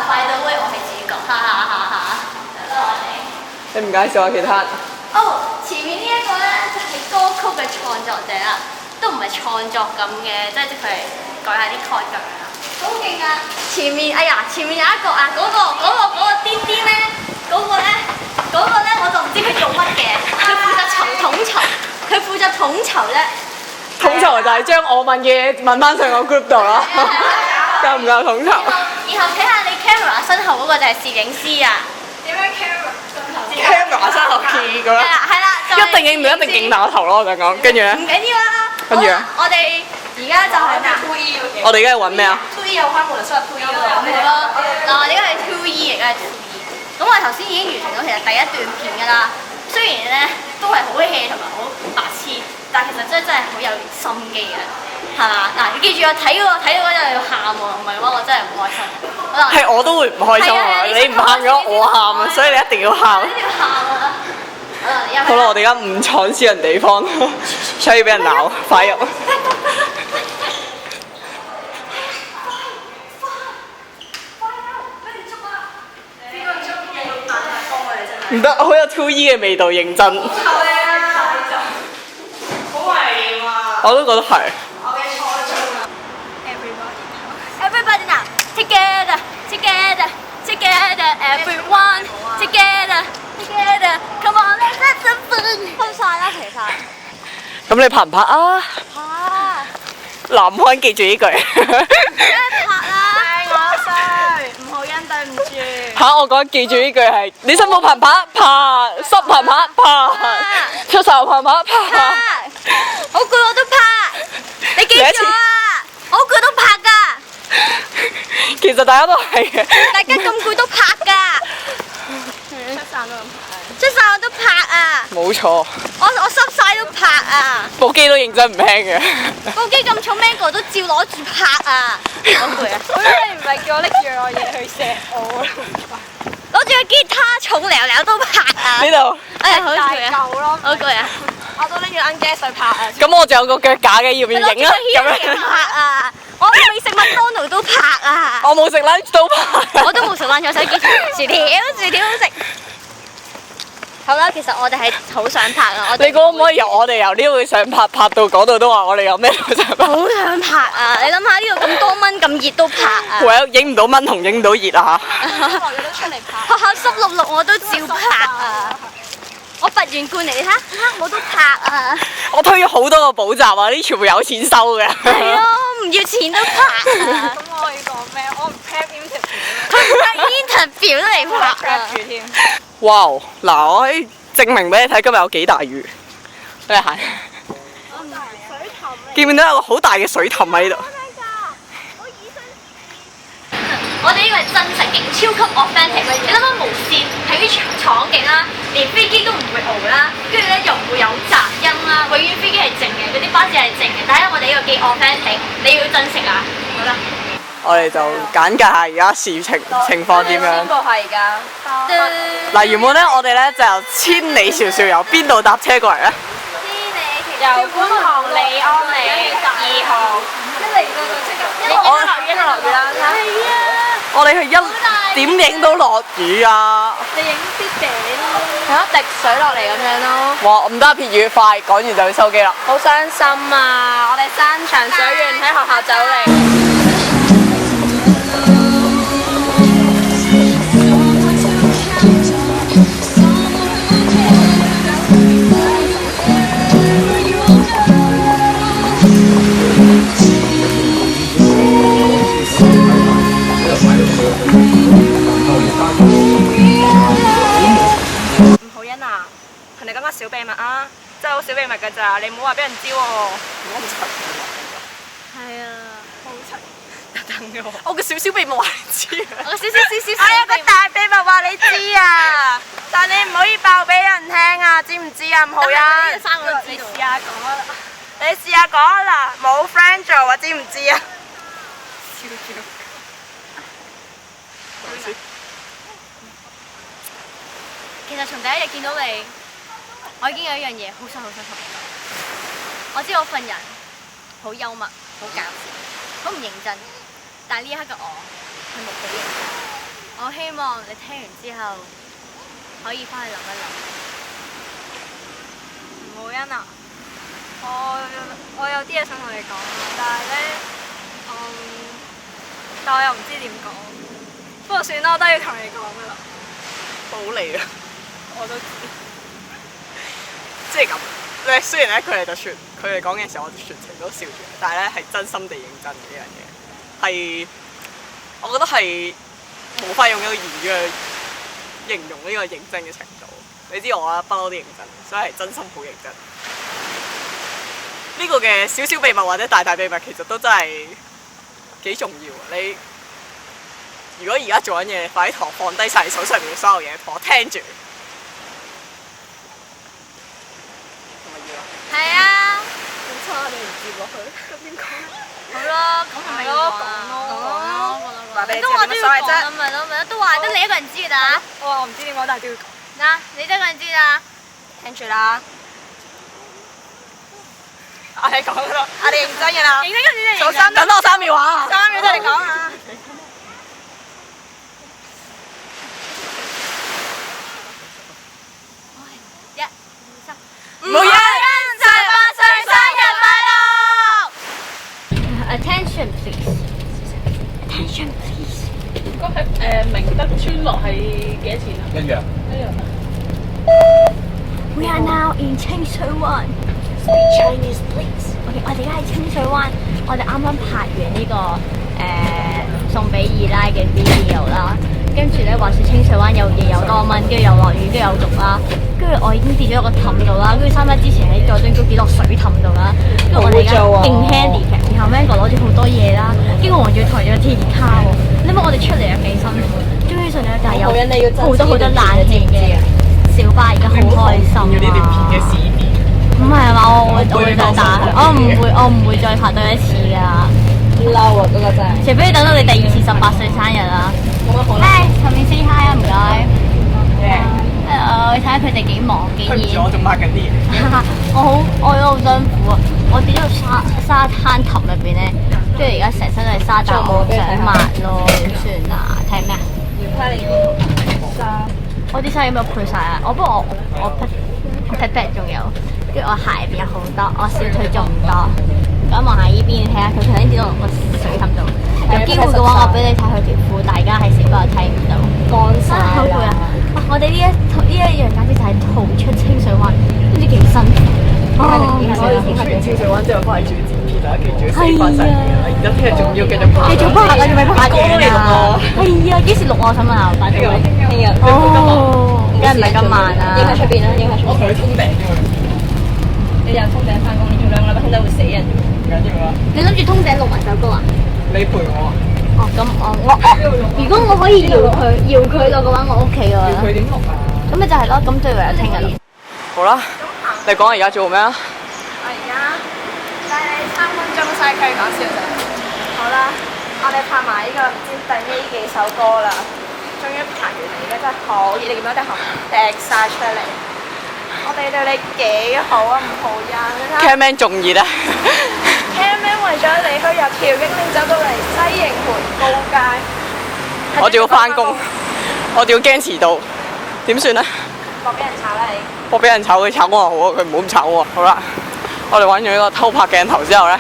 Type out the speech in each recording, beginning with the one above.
快到威，我係主角，哈哈哈哈！得啦，你唔介紹下其他人？哦，前面呢一個咧就係歌曲嘅創作者啦，都唔係創作咁嘅，即係佢係改下啲 chord 咁樣啦，好勁啊！前面有一個啊，嗰個癲癲咧，嗰個咧我就唔知佢做乜嘅，佢負責統籌，佢負責統籌咧。統籌就係將我問嘅嘢問翻上個 group 度咯，夠唔夠統籌？然後睇下你 camera 身後嗰個就係攝影師啊。點樣 camera 身後企咁樣？係啦，一定影唔到，一定勁大個頭咯！我想講，跟住咧。唔緊要啦。跟住啊！我哋而家就係咩？我哋而家係揾咩啊？2E 有開門就出 2E 咯。嗱，我哋而家係 2E，而家係 2E。咁我哋頭先已經完成咗其實第一段片㗎啦。雖然咧都係好 hea 同埋好白痴，但係其實真係好有心機嘅，係嘛？嗱，你記住啊，睇到嗰陣要喊喎，唔係嘅話我真係唔開心。係我都會唔開心啊！你唔喊咗，我喊啊！所以你一定要喊。一定要喊啊！好啦，我哋而家唔闖私人地方，所以俾人鬧，快入！唔得，好有 2E 嘅味道，認真。好危險啊！我都覺得係。我嘅初衷啊 ！Everybody now, together, together, together, everyone, together, together, come on, let's have some fun！ 分晒啦，齊晒。咁你拍唔拍啊？拍。南漢記住呢句。拍啦！係我衰，吳浩欣對唔住。嚇！我講記住呢句係，你新抱拍唔拍？拍！濕拍唔拍？拍！出手拍唔拍？拍！好攰我都拍，你記住啊！好攰都拍㗎。其實大家都係嘅。大家咁攰都拍㗎。出曬都咁拍。出曬我都拍啊！冇錯。我濕曬都拍啊！部機都認真唔輕嘅。部機咁重 ，Mango 都照攞住拍啊！好攰啊！我覺得你唔係叫我拎住我嘢去錫我攞住個吉他重撩撩都拍啊！呢度。哎呀，好攰啊！夠咯，好攰啊！我都拎住 Ungas 去拍啊！咁我仲有個腳架嘅，要唔要影啊？咁樣。拍啊！我未食麥當勞都拍啊！我冇食 lunch 都拍。我都冇食 lunch，我想見薯條好食。好啦，其實我哋係好想拍啊！你可唔可以由呢度想拍到嗰度都話我哋有咩都想拍？好想拍啊！你諗下呢度咁多蚊咁熱都拍啊！唯有影唔到蚊同影唔到熱啊嚇！落雨都出嚟拍。學校濕漉漉我都照拍啊！我拔完罐嚟，你睇下，我都拍啊！我推咗好多個補習啊，呢啲全部有錢收嘅。係咯，唔要錢都拍啊！咁我要講咩？我唔 prep interview。佢拍 interview 都嚟拍啊！住添。哇！嗱，我可以證明俾你睇今日有幾大雨。你行。見唔見到有個好大嘅水凼喺度？我哋呢個係真實景，超級 authentic。你諗下無線係啲廠景啦，連飛機都唔會搖啦，跟住咧又唔會有雜音啦，永遠飛機係靜嘅，嗰啲巴士係靜嘅。但係我哋呢個幾 authentic，你要珍惜啊！好啦。我哋就簡介下而家事情況點樣。邊個係㗎？嗱，原本咧，我哋咧就由千里迢迢由邊度搭車過嚟咧？由觀塘利安里2號。一嚟到就即刻，一落雨啦。係啊！我哋係點影到落雨啊？你影啲地咯，係咯，滴水落嚟咁樣咯。哇！唔得，撇雨快，講完就要收機啦。好傷心啊！我哋山長水遠喺學校走嚟。小秘密啊，真係好小秘密㗎咋，你唔好話俾人知喎。係啊，好柒，特登嘅喎。我嘅小小秘密話你知啊。我少少。我有個大秘密話你知啊，但你唔可以爆俾人聽啊，知唔知啊？吳浩欣。三個字。你試下講啊！你試下講啊嗱，冇 friend 做啊，知唔知啊？笑。其實從第一日見到你，我已經有一樣嘢好想同你講。我知我份人好幽默、好搞笑、好唔認真，但係呢一刻嘅我係無比認真。我希望你聽完之後可以翻去諗一諗。吳浩欣啊，我有啲嘢想同你講啊，但係咧，但我又唔知點講。不過算啦，我都要同你講噶啦。好嚟啊！我都知，即係咁。咧雖然咧佢哋講嘅時候，我全程都笑住，但係咧係真心地認真嘅呢樣嘢，係我覺得係無法用一個言語去形容呢個認真嘅程度。你知我啊，不嬲啲認真，所以係真心好認真。呢個嘅小小秘密或者大大秘密，其實都真係幾重要。你如果而家做緊嘢，快啲同我放低晒你手上面嘅所有嘢，同我聽住。係啊，咁差你唔接落去，咁點講？好咯，咁係咪要講咯？話俾你知都話都要有乜所謂啫？講咪咯，都話得你一個人知㗎咋。我唔知點講，但係都要講。嗱，你一個人知咋？聽住啦。我哋講咯，我哋認真嘅啦。認真嗰時就認真。等多我3秒啊3秒啫，你講啊。1、2、3。吳浩欣18歲生日快樂 Attention please. Attention please. 嗰喺明德村落係幾多錢啊？一樣。We are now in 清水灣。Speak Chinese please. OK， 我哋而家喺清水灣，我哋啱啱拍完呢個送俾二奶嘅 video 啦。跟住咧話説清水灣又熱又多蚊，跟住又落雨，跟住有毒啦。跟住我已經跌咗一個氹度啦，跟住3日之前喺佐敦都跌落水氹度啦。跟住我哋而家勁 handy 嘅，然後 Mango 攞住好多嘢啦，跟住我仲要抬咗鐵卡喎。你諗我哋出嚟有幾辛苦？終於順利，但係有好多冷氣嘅小巴，而家好開心啊！要呢段片嘅視點。唔係啊嘛，我會再打佢，我唔會再拍多一次㗎。嬲啊！嗰個真係。除非你等到你第2次18歲生日啦。嗨，後面 say hi 啊，唔該。Hello，你睇下佢哋幾忙幾對唔住，熱。我仲拍緊啲嘢。我都好辛苦啊！我跌咗沙灘氹入邊咧，跟住而家成身都係沙，但我唔想抹咯，點算啊？睇咩啊？睇你沙。我啲衫有冇配晒啊？不過我 pat 仲有，跟住我鞋邊有好多，我小腿仲唔多。咁望下依邊，睇下佢頭先跌到落個水氹度。有機會嘅話，我俾你睇佢條褲，大家喺小巴度睇唔到。乾晒好攰啊！我哋呢一樣簡直就係逃出清水灣，都唔知幾辛苦。我哋出完清水灣之後，翻去仲要剪片啦，跟住仲要洗翻晒片啦，然之後聽日仲要繼續拍。繼續拍啊！仲未拍嘅啊！係啊，幾時錄啊？想問下，快啲。聽日。哦，梗係唔係咁慢啊！影喺出邊啦，影喺出邊。我同佢通頂啫嘛。你又通頂翻工，你做2個禮拜通頂會死人。唔緊要啦，你諗住通頂錄埋首歌啊？你陪我啊。哦，咁如果我可以搖佢落嘅話，我 OK 㗎。佢點錄啊？咁咪就係咯，咁最唯有聽日咯。好啦，你講下而家做咩啊？我而家帶你參觀中西區，講笑啫。好啦，我哋拍埋呢個唔知第幾首歌啦，終於拍完嚟，而家真係好熱，你見到啲汗滴晒出嚟。我哋對你幾好啊，吳浩欣。 Camman 仲熱啊！ Camman 為咗你去由調景嶺走到嚟西營盤高街，我仲要翻工，我仲要驚遲到，點算咧？搏俾人炒啦你！我俾人炒佢炒我好啊，佢唔好咁炒我。好啦，我哋揾咗呢個偷拍鏡頭之後咧，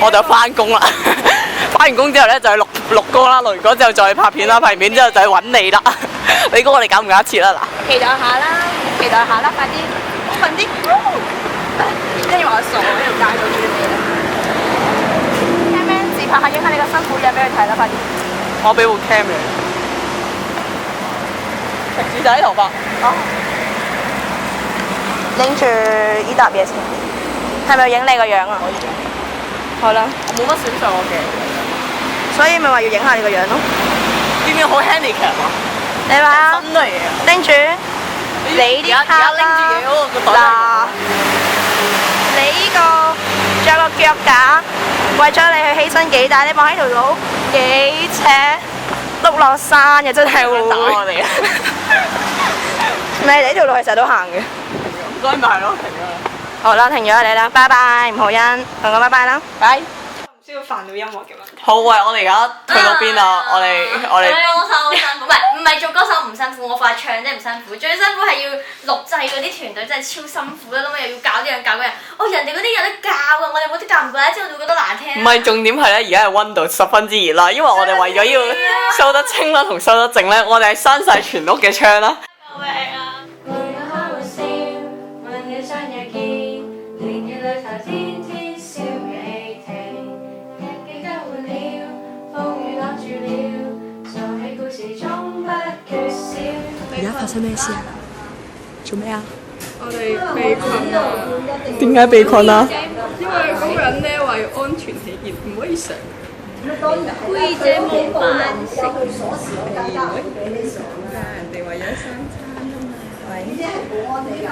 我就翻工啦。翻完工之後咧就去錄歌啦，錄完歌之後再去拍片啦，拍完片之後就去揾你啦。你估我哋搞唔搞得切啦？嗱，期待下啦，期待下啦，快啲，快啲！跟住話我傻喺條街度追你啦。Camman 自拍下影下你個辛苦嘢俾佢睇啦，快啲！我俾部 cam 你，食紙仔頭髮。哦。拎住呢沓嘢先，係咪要影你個樣啊？可以嘅。好啦，我冇乜選上我嘅，所以咪話要影下你個樣咯。點解好 handicap 啊？你話啊？真係啊！拎住你啲卡拎住嘢嗰個袋。嗱，你呢個仲有個腳架，為咗你去犧牲幾大？你望喺條路幾斜，碌落山嘅真係會。打我哋啊！唔係你呢條路係成日都行嘅。所以咪係咯，停咗啦。好啦，停咗你啦，拜拜，吳浩欣，同我拜拜啦。拜。笑要煩到音樂嘅問題。好，喂，我哋而家去到邊啊？我哋歌手好辛苦，唔係做歌手唔辛苦，我塊唱真係唔辛苦，最辛苦係要錄製嗰啲團隊真係超辛苦啦，咁又要搞呢樣搞嗰樣，人哋嗰啲有得教㗎，我哋冇得教唔到，之後就會覺得難聽。唔係重點係咧，而家係溫度十分之熱啦，因為我哋為咗要收得清啦同收得靜咧，我哋係閂晒全屋嘅窗啦。救命啊！而家發生咩事啊？做咩啊？我哋被困啊！點解被困啊？因為嗰個人咧話要安全起見，唔可以上。灰姐冇扮食。人哋話有3餐啊嘛。呢啲係保安嚟㗎。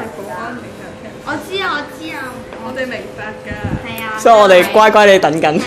我知啊，我知啊。我哋明白㗎。係啊。所以我哋乖乖地等緊。係啦。